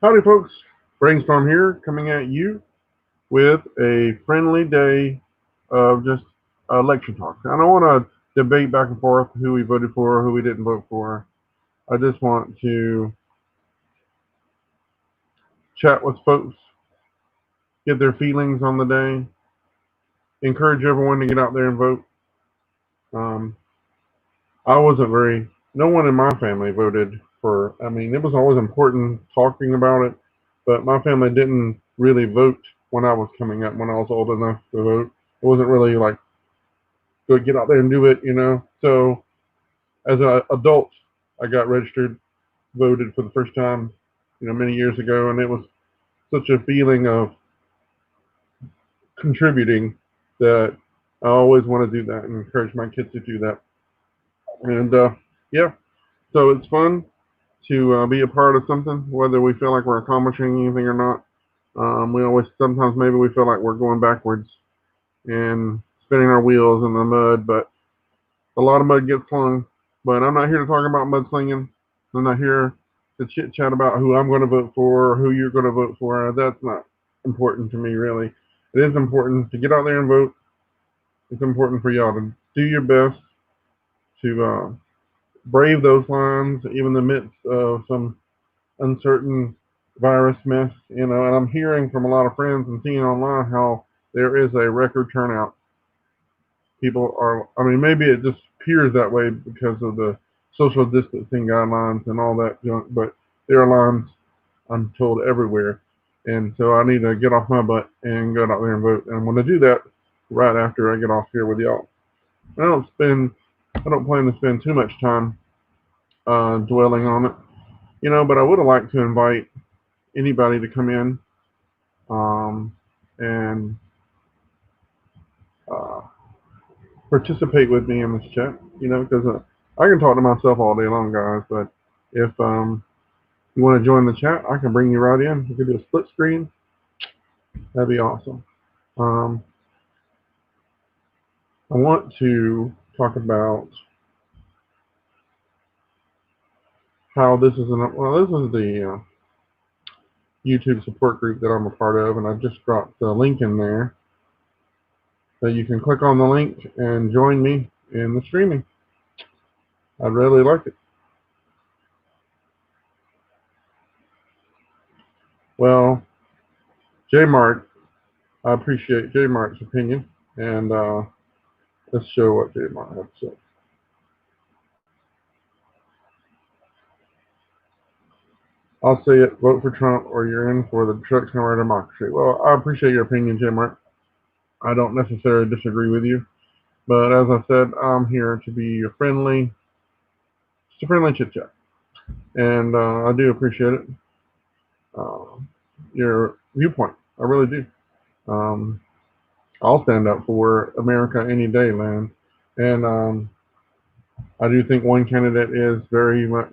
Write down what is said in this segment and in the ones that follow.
Howdy, folks. BRAinstorm here, coming at you with a friendly day of just election talk. I don't want to debate back and forth who we voted for, who we didn't vote for. I just want to chat with folks, get their feelings on the day, encourage everyone to get out there and vote. Um, I wasn't very, no one in my family voted for, I mean, it was always important talking about it, but my family didn't really vote when I was coming up, when I was old enough to vote. It wasn't really like, go get out there and do it. So as an adult, I got registered, voted for the first time, many years ago, and it was such a feeling of contributing that I always want to do that and encourage my kids to do that. And yeah, so it's fun to be a part of something, whether we feel like we're accomplishing anything or not. We always sometimes maybe we feel like we're going backwards and spinning our wheels in the mud, but a lot of mud gets slung. But I'm not here to talk about mudslinging. I'm not here to chit chat about who I'm going to vote for or who you're going to vote for. That's not important to me, really. It is important to get out there and vote. It's important for y'all to do your best to brave those lines, even in the midst of some uncertain virus mess. And I'm hearing from a lot of friends and seeing online how there is a record turnout. People are, I mean, maybe it just appears that way because of the social distancing guidelines and all that junk, but there are lines, I'm told, everywhere. And so I need to get off my butt and go out there and vote. And I'm going to do that right after I get off here with y'all. I don't plan to spend too much time dwelling on it, but I would have liked to invite anybody to come in and uh, participate with me in this chat, because I can talk to myself all day long, guys. But if you want to join the chat, I can bring you right in. We could do a split screen. That'd be awesome. Um, I want to talk about how this is this is the YouTube support group that I'm a part of, and I just dropped the link in there that you can click on the link and join me in the streaming. I'd really like it. Well, J-Mart, I appreciate J-Mart's opinion, and let's show what J-Mart has to say. I'll say it, vote for Trump or you're in for the destruction of our democracy. Well, I appreciate your opinion, J-Mart. I don't necessarily disagree with you, but as I said, I'm here to be just a friendly chit-chat, and I do appreciate it, uh, your viewpoint. I really do. Um, I'll stand up for America any day, man. And I do think one candidate is very much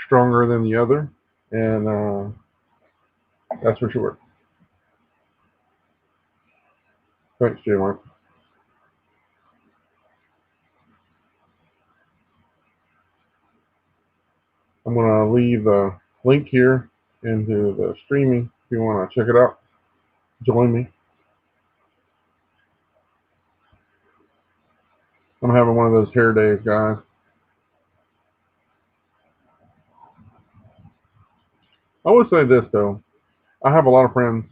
stronger than the other, and that's for sure. Thanks, J Mark. I'm going to leave the link here into the streaming if you want to check it out. Join me. I'm having one of those hair days, guys. I would say this, though. I have a lot of friends,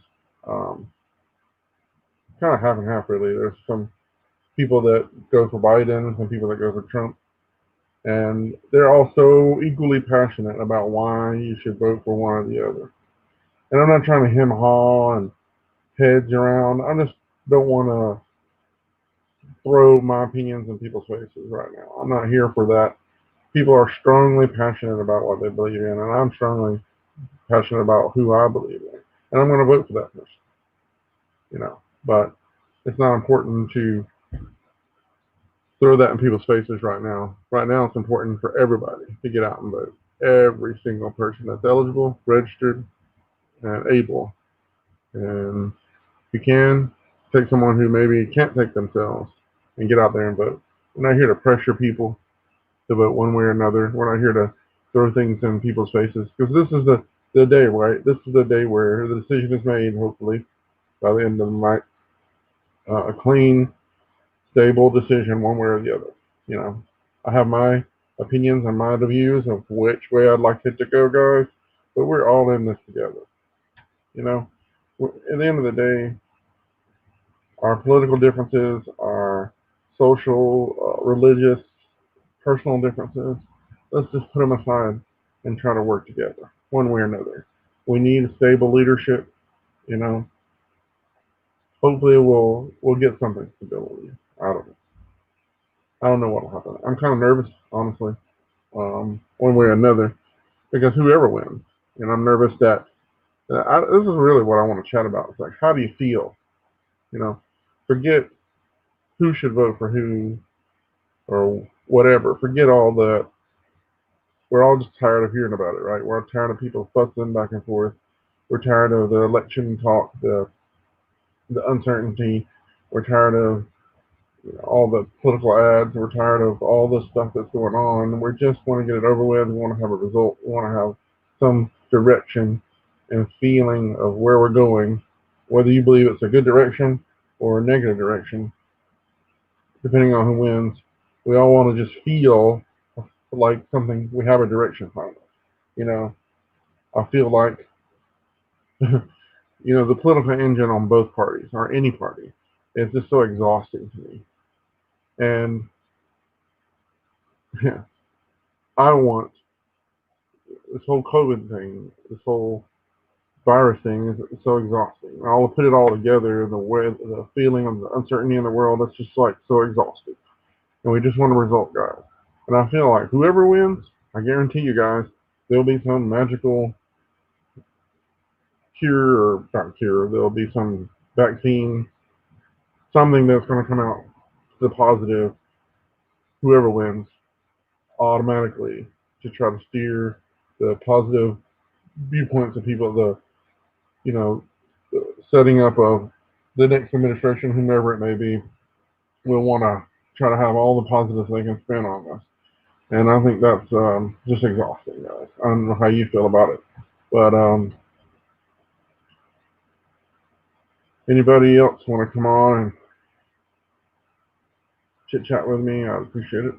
um, kind of half and half, really. There's some people that go for Biden and some people that go for Trump. And they're also equally passionate about why you should vote for one or the other. And I'm not trying to hem haw and hedge around. I just don't want to throw my opinions in people's faces right now. I'm not here for that. People are strongly passionate about what they believe in, and I'm strongly passionate about who I believe in. And I'm going to vote for that person. But it's not important to throw that in people's faces right now. Right now, it's important for everybody to get out and vote. Every single person that's eligible, registered, and able. And if you can, take someone who maybe can't take themselves and get out there and vote. We're not here to pressure people to vote one way or another. We're not here to throw things in people's faces because this is the day, right? This is the day where the decision is made, hopefully, by the end of the night. A clean, stable decision, one way or the other. You know, I have my opinions and my views of which way I'd like it to go, guys, but we're all in this together. You know, at the end of the day, our political differences, our social, religious, personal differences, let's just put them aside and try to work together, one way or another. We need a stable leadership. You know, hopefully we'll get something stability out of it. I don't know what'll happen. I'm kind of nervous, honestly, one way or another, because whoever wins, and I'm nervous that this is really what I want to chat about. It's like, how do you feel? You know, forget who should vote for who or whatever. Forget all the. We're all just tired of hearing about it, right? We're tired of people fussing back and forth. We're tired of the election talk, the uncertainty. We're tired of all the political ads. We're tired of all the stuff that's going on. We just want to get it over with. We want to have a result. We want to have some direction and feeling of where we're going, whether you believe it's a good direction or a negative direction, depending on who wins. We all want to just feel like something, we have a direction finally. You know, I feel like, the political engine on both parties or any party is just so exhausting to me. And yeah, I want this whole COVID thing, this whole virus thing is so exhausting. I'll put it all together, the feeling of the uncertainty in the world, that's just like so exhausting. And we just want a result, guys. And I feel like whoever wins, I guarantee you guys, there'll be some magical cure or not cure, there'll be some vaccine, something that's going to come out the positive, whoever wins, automatically to try to steer the positive viewpoints of people, you know, setting up of the next administration, whomever it may be, will want to try to have all the positives they can spin on us. And I think that's just exhausting, guys. I don't know how you feel about it. But anybody else want to come on and chit chat with me? I'd appreciate it.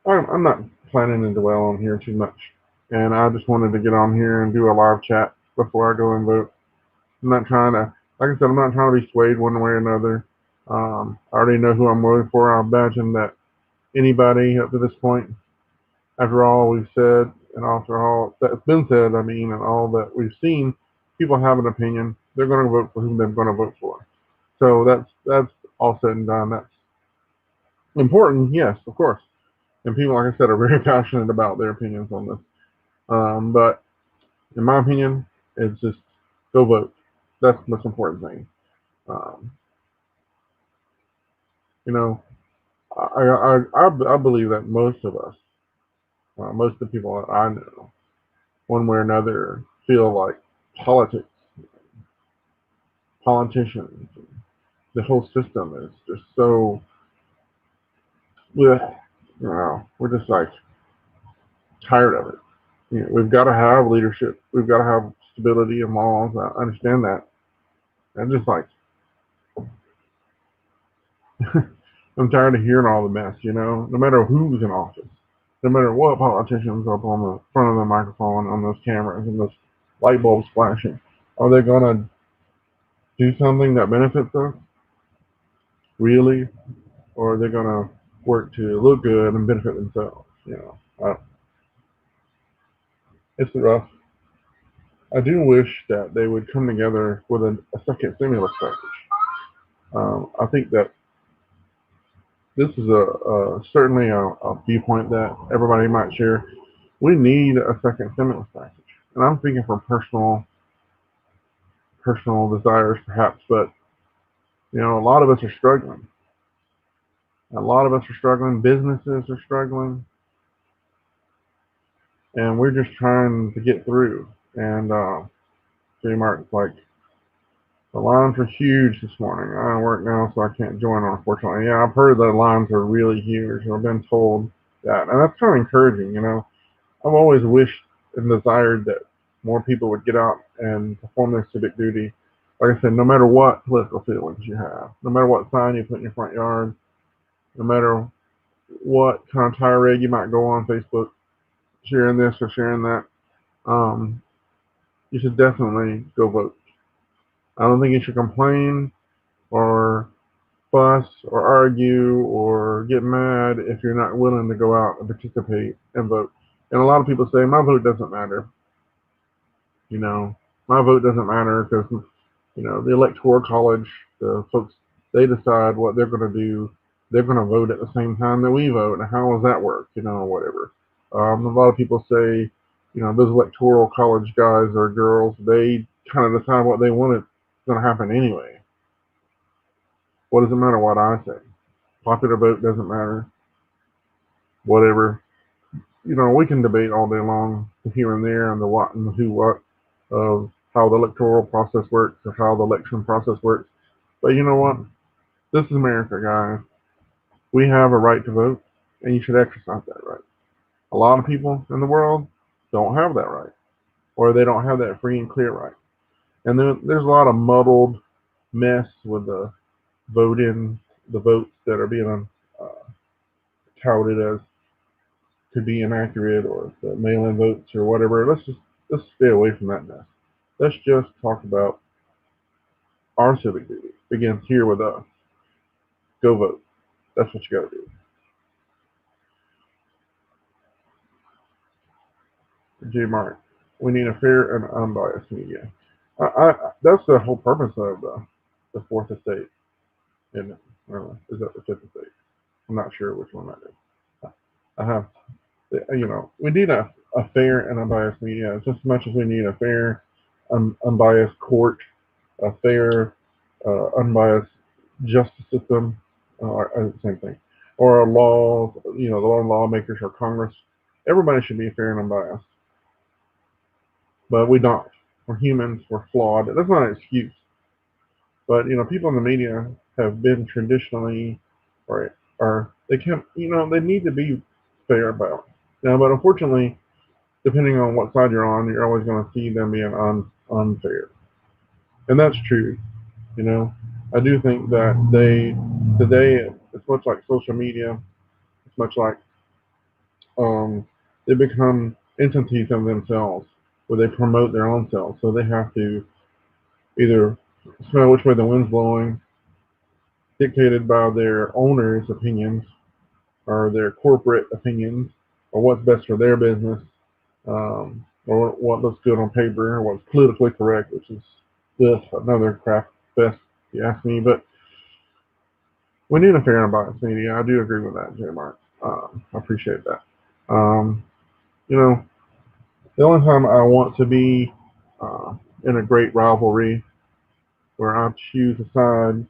I'm not planning to dwell on here too much. And I just wanted to get on here and do a live chat before I go and vote. I'm not trying to, like I said, I'm not trying to be swayed one way or another. I already know who I'm voting for. I imagine that anybody up to this point, after all we've said and after all that's been said, I mean, and all that we've seen, people have an opinion. They're going to vote for whom they're going to vote for. So that's all said and done. That's important, yes, of course. And people, like I said, are very passionate about their opinions on this. But in my opinion, it's just go vote. That's the most important thing. Um, you know, I believe that most of us, most of the people that I know, one way or another, feel like politics, politicians, the whole system is just so. Bleh, we're just like tired of it. We've got to have leadership. We've got to have stability and laws. I understand that. I'm just like I'm tired of hearing all the mess. No matter who's in office, no matter what politicians up on the front of the microphone, on those cameras and those light bulbs flashing, are they gonna do something that benefits us really, or are they gonna work to look good and benefit themselves? It's rough. I do wish that they would come together with a second stimulus package. I think that this is certainly a viewpoint that everybody might share. We need a second stimulus package, and I'm speaking from personal desires, perhaps, but a lot of us are struggling. A lot of us are struggling. Businesses are struggling, and we're just trying to get through. And Martin's like, the lines are huge this morning. I work now, so I can't join, unfortunately. Yeah, I've heard the lines are really huge. I've been told that, and that's kind of encouraging. I've always wished and desired that more people would get out and perform their civic duty. Like I said, no matter what political feelings you have, no matter what sign you put in your front yard, no matter what kind of tirade you might go on Facebook, sharing this or sharing that, um, you should definitely go vote. I don't think you should complain or fuss or argue or get mad if you're not willing to go out and participate and vote. And a lot of people say my vote doesn't matter. You know, my vote doesn't matter because the electoral college, the folks, they decide what they're going to do. They're going to vote at the same time that we vote. And how does that work? Or whatever. A lot of people say, those electoral college guys or girls, they kind of decide what they want is going to happen anyway. What does it matter what I say? Popular vote doesn't matter. Whatever. We can debate all day long, the here and there, and the what and the who what of how the electoral process works or how the election process works. But you know what? This is America, guys. We have a right to vote, and you should exercise that right. A lot of people in the world don't have that right, or they don't have that free and clear right. And there's a lot of muddled mess with the votes that are being uh, touted as to be inaccurate or the mail-in votes or whatever. Let's stay away from that mess. Let's just talk about our civic duty. It begins here with us. Go vote. That's what you got to do. J. Mark, we need a fair and unbiased media. That's the whole purpose of the fourth estate, isn't it? Or is that the fifth estate? I'm not sure which one that is. I have, we need a fair and unbiased media just as much as we need a fair, unbiased court, a fair, unbiased justice system, same thing, or a law, the lawmakers or Congress. Everybody should be fair and unbiased, but we don't. We're humans. We're flawed. That's not an excuse, but people in the media have been traditionally, right, or they can, they need to be fair about it. Now, but unfortunately, depending on what side you're on, you're always going to see them being unfair, and that's true. You know, I do think that today it's much like social media. It's much like um, they become entities of themselves, where they promote their own selves. So they have to either smell which way the wind's blowing, dictated by their owners' opinions or their corporate opinions, or what's best for their business, or what looks good on paper, or what's politically correct, which is this another crap fest, if you ask me. But we need a fair and balanced media. I do agree with that, J. Mark. I appreciate that. Um, you know, the only time I want to be uh, in a great rivalry where I choose a side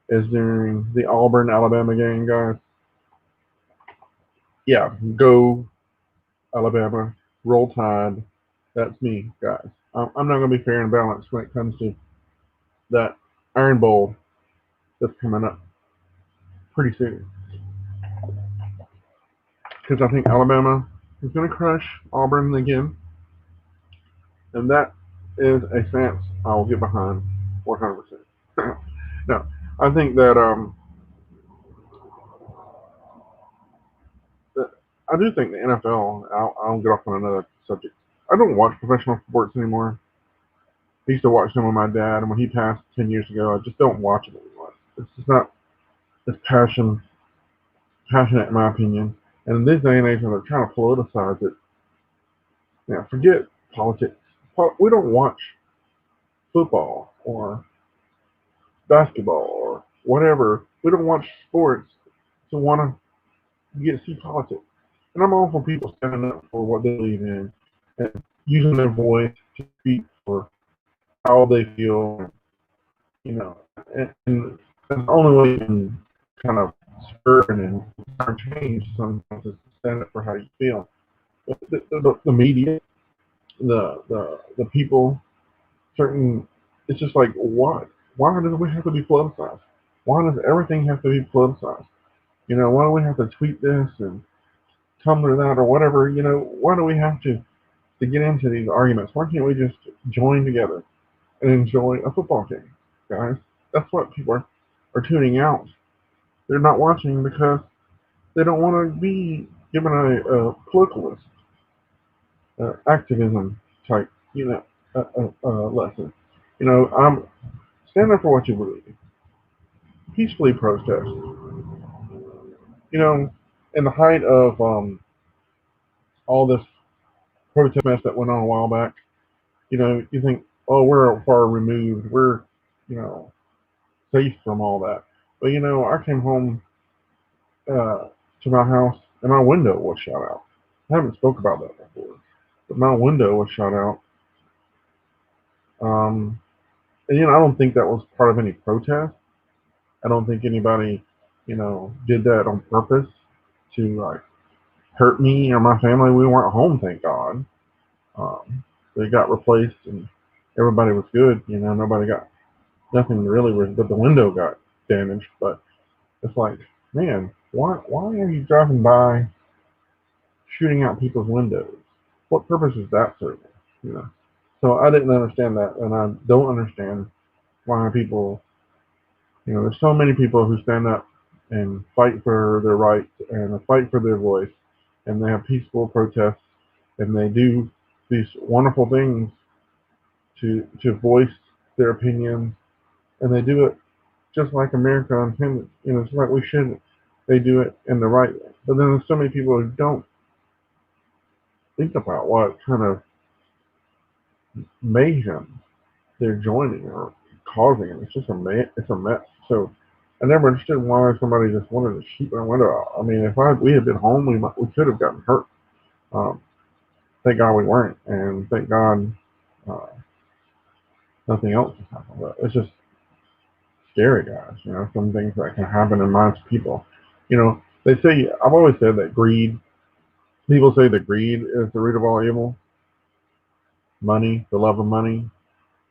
is during the Auburn Alabama game, guys. Yeah, go Alabama, roll tide. That's me, guys. I'm not going to be fair and balanced when it comes to that Iron Bowl that's coming up pretty soon because I think Alabama is going to crush Auburn again, and that is a stance I will get behind 100%. No, I think that I do think the NFL. I'll get off on another subject. I don't watch professional sports anymore. I used to watch them with my dad, and when he passed 10 years ago, I just don't watch it anymore. It's just not as passionate in my opinion. And in this day and age, when they're trying to politicize it, forget politics. We don't watch football or basketball or whatever. We don't watch sports to want to see politics. And I'm all for people standing up for what they believe in and using their voice to speak for how they feel, you know, and that's the only way you can kind of spur and change sometimes is to stand up for how you feel. But the media, the people, certain, it's just like, what? Why does we have to be politicized? Why does everything have to be politicized? Why do we have to tweet this and come to that or whatever. Why do we have to get into these arguments? Why can't we just join together and enjoy a football game, guys? That's what people are tuning out. They're not watching because they don't want to be given a politicalist, activism type, lesson. I'm stand up for what you believe. Peacefully protest. In the height of all this protest mess that went on a while back, you think, oh, we're far removed, we're, you know, safe from all that. But I came home to my house and my window was shot out. I haven't spoke about that before, but my window was shot out. Um, and I don't think that was part of any protest. I don't think anybody, did that on purpose to like hurt me or my family. We weren't home, thank God. Um, they got replaced and everybody was good. Nobody got nothing really, but the window got damaged. But it's like, man, why are you driving by shooting out people's windows? What purpose is that serving? You know. So I didn't understand that, and I don't understand why people. There's so many people who stand up and fight for their rights and fight for their voice, and they have peaceful protests, and they do these wonderful things to voice their opinions, and they do it just like America intended. It's like we should. They do it in the right way. But then there's so many people who don't think about what kind of mayhem they're joining or causing, and it's just it's a mess. So I never understood why somebody just wanted to shoot my window out. I mean, if we had been home, we could have gotten hurt. Um, thank God we weren't, and thank God uh, nothing else has happened. But it's just scary, guys. Some things that can happen in minds of people. They say I've always said that greed. People say that greed is the root of all evil. Money, the love of money.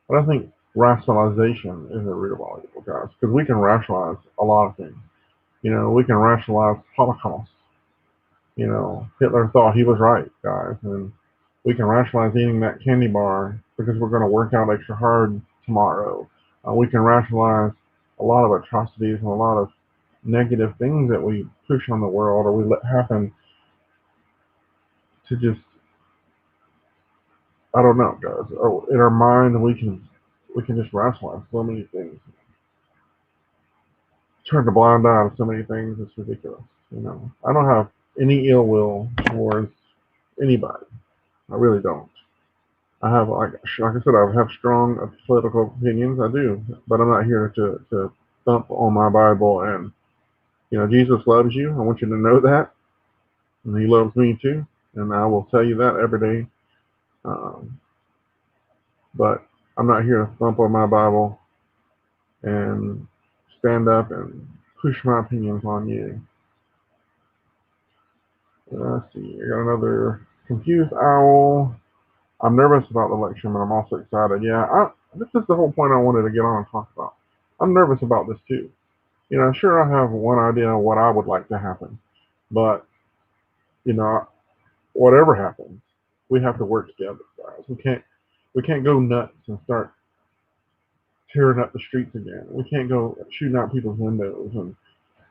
But I think rationalization is the root of all evil, guys, because we can rationalize a lot of things. We can rationalize Holocaust. Hitler thought he was right, guys, and we can rationalize eating that candy bar because we're going to work out extra hard tomorrow. We can rationalize a lot of atrocities and a lot of negative things that we push on the world or we let happen to just, I don't know, guys. Oh, in our mind, we can just rationalize so many things, turn a blind eye to so many things. It's ridiculous. I don't have any ill will towards anybody. I really don't. I have, like I said, I have strong political opinions. I do, but I'm not here to thump on my Bible. And Jesus loves you. I want you to know that, and He loves me too. And I will tell you that every day. Um, but I'm not here to thump on my Bible and stand up and push my opinions on you. Let's see. I got another confused owl. I'm nervous about the election, but I'm also excited. Yeah, this is the whole point I wanted to get on and talk about. I'm nervous about this too. Sure, I have one idea of what I would like to happen, but you know, whatever happens, we have to work together, guys. We can't go nuts and start tearing up the streets again. We can't go shooting out people's windows and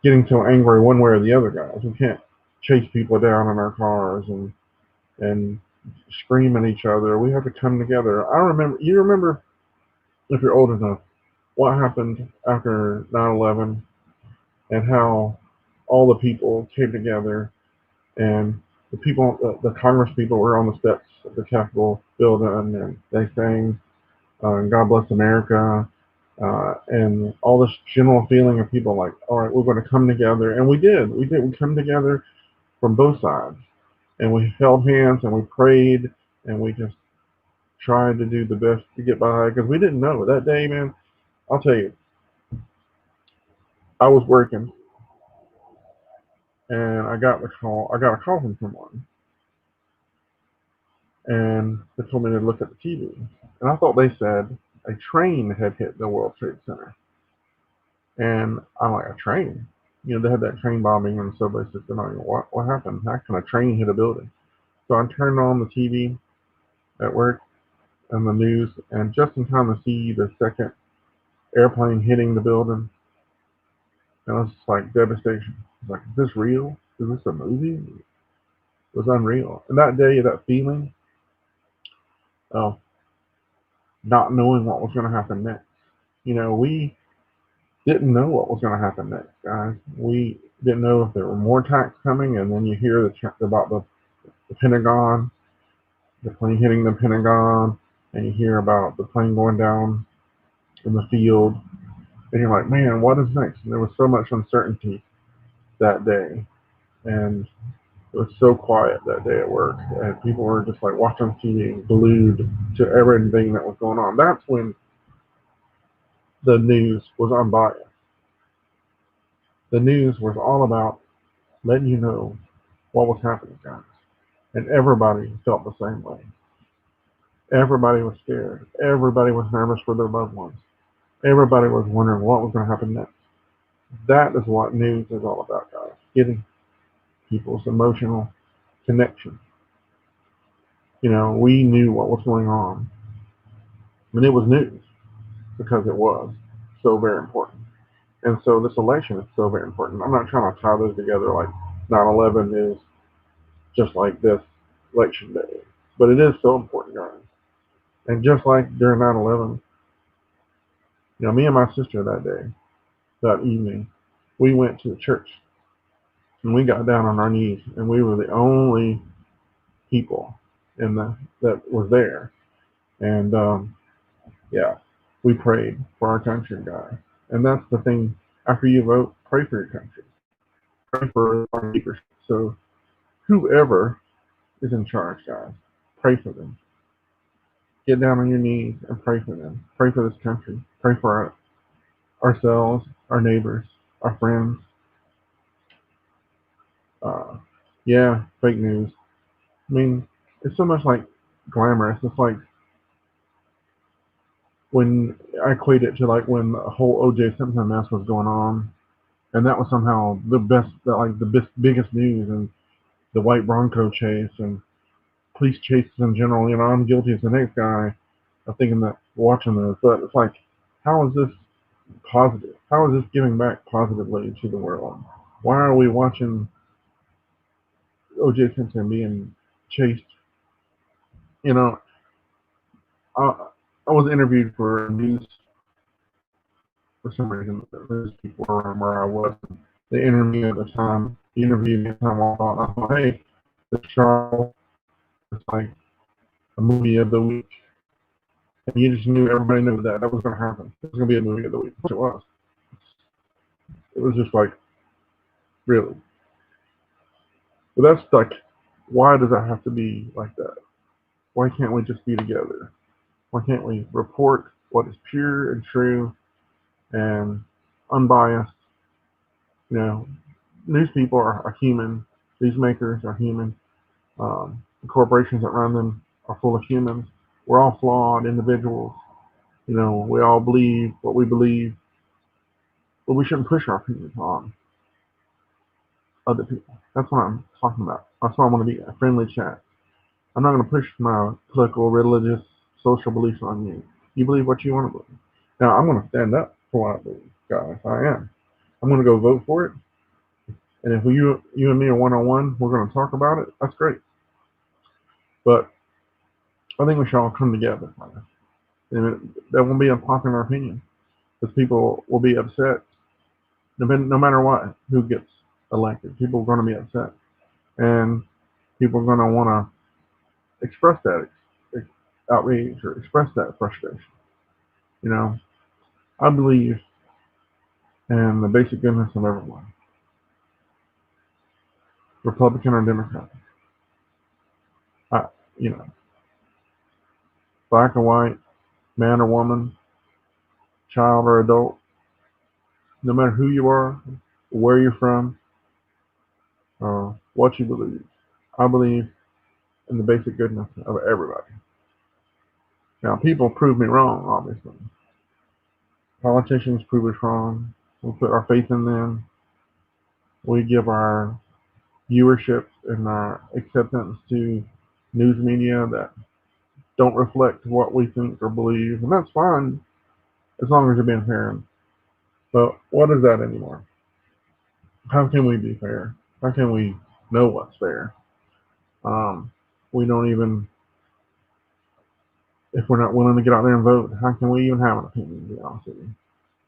getting so angry one way or the other, guys. We can't chase people down in our cars and scream at each other. We have to come together. You remember, if you're old enough, what happened after 9/11 and how all the people came together and the Congress people were on the steps of the Capitol building and they sang God Bless America and all this general feeling of people like, all right, we're going to come together. And we did. We come together from both sides and we held hands and we prayed and we just tried to do the best to get by because we didn't know that day, man. I'll tell you, I was working and I got the call. I got a call from someone, and they told me to look at the TV, and I thought they said a train had hit the World Trade Center, and I'm like, a train? They had that train bombing in the subway system. What happened? How can a train hit a building? So I turned on the TV at work and the news, and just in time to see the second airplane hitting the building, and it was just like devastation. Like, is this real? Is this a movie? It was unreal. And that day, that feeling of not knowing what was going to happen next. We didn't know what was going to happen next, guys. We didn't know if there were more attacks coming, and then you hear about the Pentagon, the plane hitting the Pentagon, and you hear about the plane going down in the field, and you're like, man, what is next? And there was so much uncertainty that day, and it was so quiet that day at work, and people were just like watching TV, glued to everything that was going on. That's when the news was unbiased. The news was all about letting you know what was happening, guys. And everybody felt the same way. Everybody was scared. Everybody was nervous for their loved ones. Everybody was wondering what was going to happen next. That is what news is all about, guys. Getting people's emotional connection. We knew what was going on. And it was news because it was so very important. And so this election is so very important. I'm not trying to tie those together like 9/11 is just like this election day. But it is so important, guys. And just like during 9/11, me and my sister that day, that evening, we went to the church and we got down on our knees and we were the only people that was there. And yeah, we prayed for our country, guys. And that's the thing. After you vote, pray for your country. Pray for our leadership. So whoever is in charge, guys, pray for them. Get down on your knees and pray for them. Pray for this country. Pray for ourselves, our neighbors, our friends. Uh, yeah, fake news. I mean, it's so much like glamorous. It's like when I equate it to like when the whole O.J. Simpson mess was going on, and that was somehow the biggest news, and the white Bronco chase and police chases in general. I'm guilty as the next guy of thinking that watching this, but it's like, how is this positive? How is this giving back positively to the world? Why are we watching O.J. Simpson being chased? You know, I, I was interviewed for news for some reason. There's people around where I was. They interviewed me at the time. He interviewed me at the time. I thought, hey, this trial is like a movie of the week. And you just knew, everybody knew that was going to happen. It was going to be a movie of the week, which it was. It was just like, really. But that's like, why does that have to be like that? Why can't we just be together? Why can't we report what is pure and true and unbiased? News people are human. News makers are human. The corporations that run them are full of humans. We're all flawed individuals. We all believe what we believe, but we shouldn't push our opinions on other people. That's what I'm talking about. That's why I want to be a friendly chat. I'm not going to push my political, religious, social beliefs on you. You believe what you want to believe. Now, I'm going to stand up for what I believe, guys. I am. I'm going to go vote for it. And if you and me are one-on-one, we're going to talk about it. That's great. But I think we should all come together. And that won't be a popular opinion because people will be upset no matter what, who gets elected. People are going to be upset. And people are going to want to express that outrage or express that frustration. You know, I believe in the basic goodness of everyone, Republican or Democrat. I, you know, black or white, man or woman, child or adult, no matter who you are, where you're from, what you believe. I believe in the basic goodness of everybody. Now, people prove me wrong, obviously. Politicians prove us wrong. We put our faith in them. we give our viewership and our acceptance to news media that don't reflect what we think or believe, and that's fine as long as you're being fair. But what is that anymore? How can we be fair? How can we know what's fair? Um, we don't even, if we're not willing to get out there and vote, how can we even have an opinion, to be honest with you?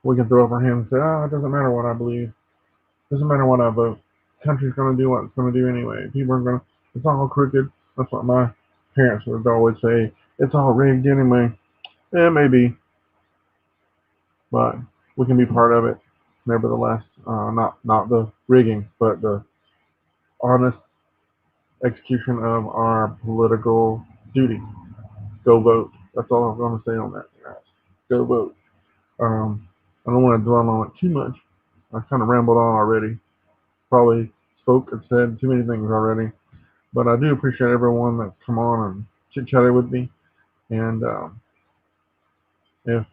We can throw up our hands and say, oh, it doesn't matter what I believe. It doesn't matter what I vote. The country's going to do what it's going to do anyway. People are going to, it's all crooked. That's what my parents would always say. It's all rigged anyway. Yeah, maybe, but we can be part of it. Nevertheless, not the rigging, but the honest execution of our political duty. Go vote. That's all I'm going to say on that, guys. Go vote. I don't want to dwell on it too much. I kind of rambled on already. Probably spoke and said too many things already. But I do appreciate everyone that's come on and chit-chatted with me. And if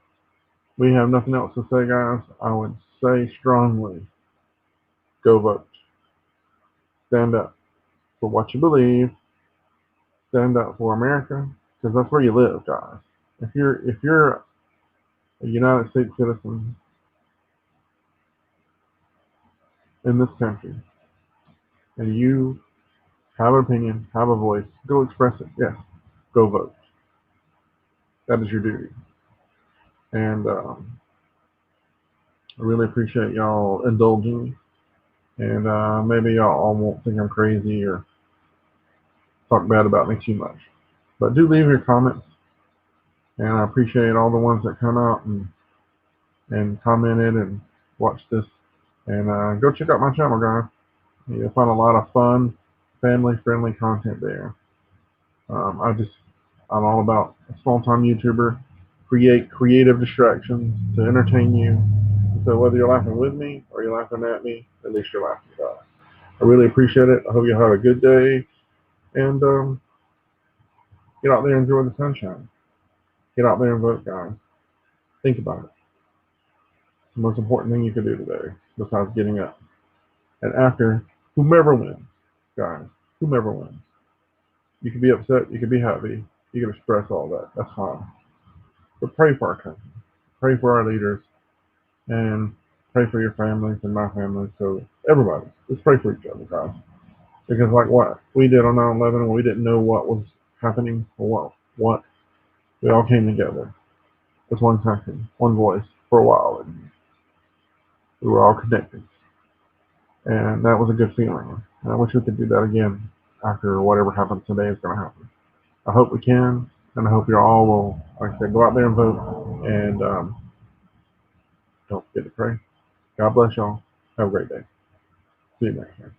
we have nothing else to say, guys, I would say strongly, go vote. Stand up for what you believe. Stand up for America, because that's where you live, guys. If you're a United States citizen in this country and you have an opinion, have a voice, go express it. Yes, go vote. That is your duty. And I really appreciate y'all indulging me. And maybe y'all won't think I'm crazy or talk bad about me too much. But do leave your comments. And I appreciate all the ones that come out and commented and watched this. And go check out my channel, guys. You'll find a lot of fun, family-friendly content there. I'm all about a small-time YouTuber, create creative distractions to entertain you. So whether you're laughing with me or you're laughing at me, at least you're laughing about it. I really appreciate it. I hope you have a good day, and get out there and enjoy the sunshine. Get out there and vote, guys. Think about it. It's the most important thing you can do today, besides getting up. And after, whomever wins, guys, whomever wins. You can be upset, you can be happy, you can express all that. That's fine. But pray for our country. Pray for our leaders, and pray for your families and my family. So everybody, just pray for each other, guys. Because like what we did on 9/11, when we didn't know what was happening or what we all came together as one country, one voice for a while, and we were all connected, and that was a good feeling. And I wish we could do that again after whatever happens today is going to happen. I hope we can, and I hope you all will, like I said, go out there and vote, and don't forget to pray. God bless y'all. Have a great day. See you next time.